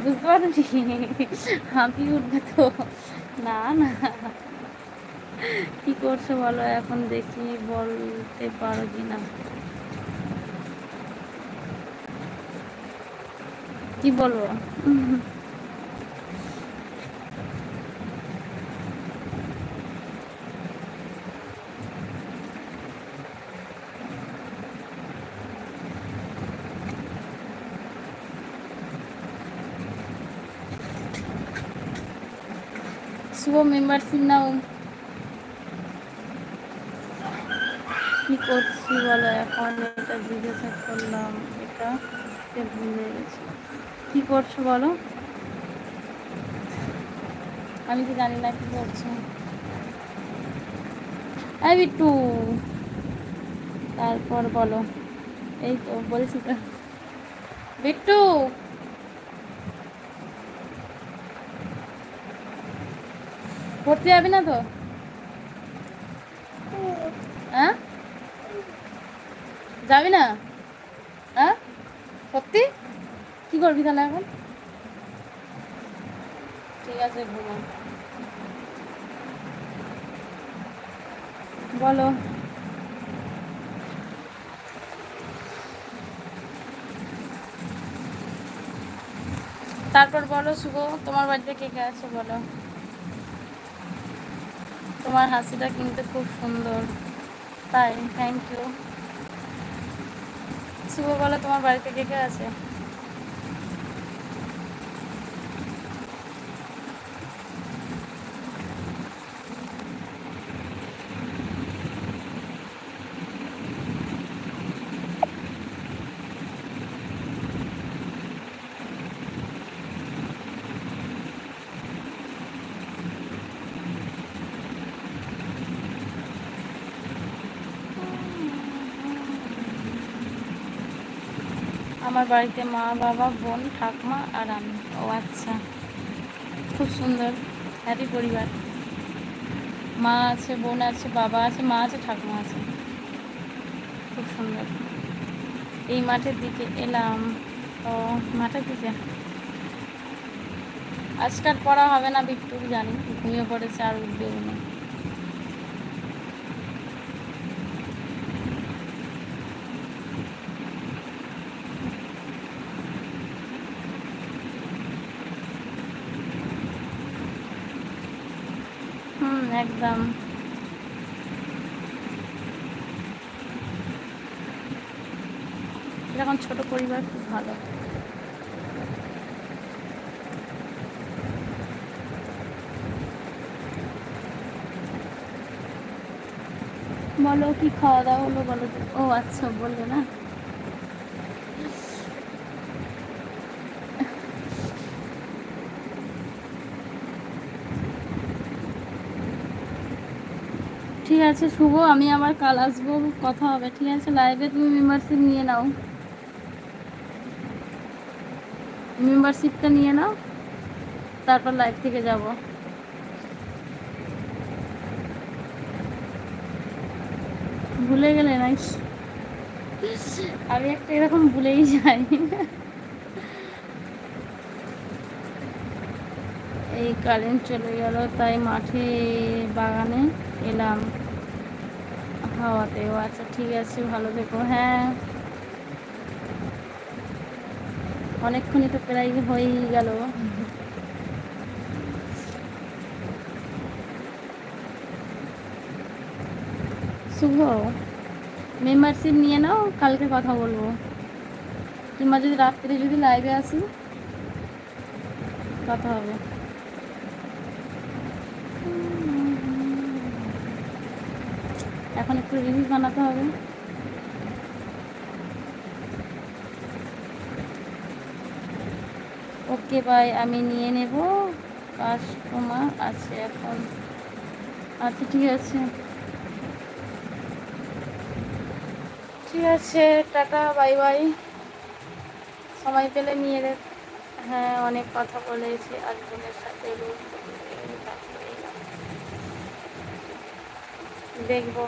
বুঝতে পারছি হাঁপিয়ে উঠবে তো। না না, কি করছো বলো এখন দেখি, বলতে পারো কি না, কি বলবো? শুভ মেম্বারশিপ নাও। কি করছি বলো এখন, এটা জিজ্ঞাসা করলাম, এটা ভুলে গেছি। কি করছো বলো, আমি তো জানি না কি করছো। এই বিট্টু, তারপর বলো। এই তো বলছি তো। বিট্টু, পড়তে যাবি না তো? হ্যাঁ, যাবি না? হ্যাঁ, সত্যি? কি করবি তাহলে এখন? ঠিক আছে, ঘুমা। বলো। তারপর বলো শুভ, তোমার বাড়িতে কে কে আছে বলো। তোমার হাসিটা কিন্তু খুব সুন্দর। তাই? Thank you. শুভ বলো তোমার বাড়িতে কে কে আছে। আমার বাড়িতে মা, বাবা, বোন, ঠাকুমা আর আমি। ও আচ্ছা, খুব সুন্দর, হ্যাপি পরিবার। মা আছে, বোন আছে, বাবা আছে, মা আছে, ঠাকুমা আছে, খুব সুন্দর। এই মাঠের দিকে এলাম। ও, মাঠের দিকে আজকাল পড়া হবে না বিট্টু, জানি, ঘুমিয়ে পড়েছে আর উঠবে না। একদম। এরকম ছোট পরিবার খুব ভালো। বলো কি খাওয়া দাওয়া হলো বলো তো। ও আচ্ছা, বললে না। ঠিক আছে শুভ, আমি আবার কাল আসবো, কথা হবে, ঠিক আছে? লাইভে তুমি মেম্বারশিপ নিয়ে নাও, মেম্বারশিপটা নিয়ে নাও, তারপর লাইভ থেকে যাব। ভুলে গেলে না? আমি একটা এরকম ভুলেই যাই। এই কারেন্ট চলে গেল, তাই মাঠে বাগানে এলাম হাওয়াতে। ও আচ্ছা, ঠিক আছে, ভালো থেকো। হ্যাঁ, অনেকক্ষণই তো প্রায় হয়েই গেল। শুভ, মেম্বারশিপ নিয়ে নাও, কালকে কথা বলবো, কিংবা যদি রাত্রে যদি লাইভে আসি কথা হবে। এখন একটু রিলস বানাতে হবে। ওকে বাই, আমি নিয়ে নেব, কাস্টমার আছে এখন। আচ্ছা ঠিক আছে, ঠিক আছে, টাটা, বাই বাই। সময় পেলে নিয়ে রে। হ্যাঁ, অনেক কথা বলেছি আজকের সাথে, দেখবো।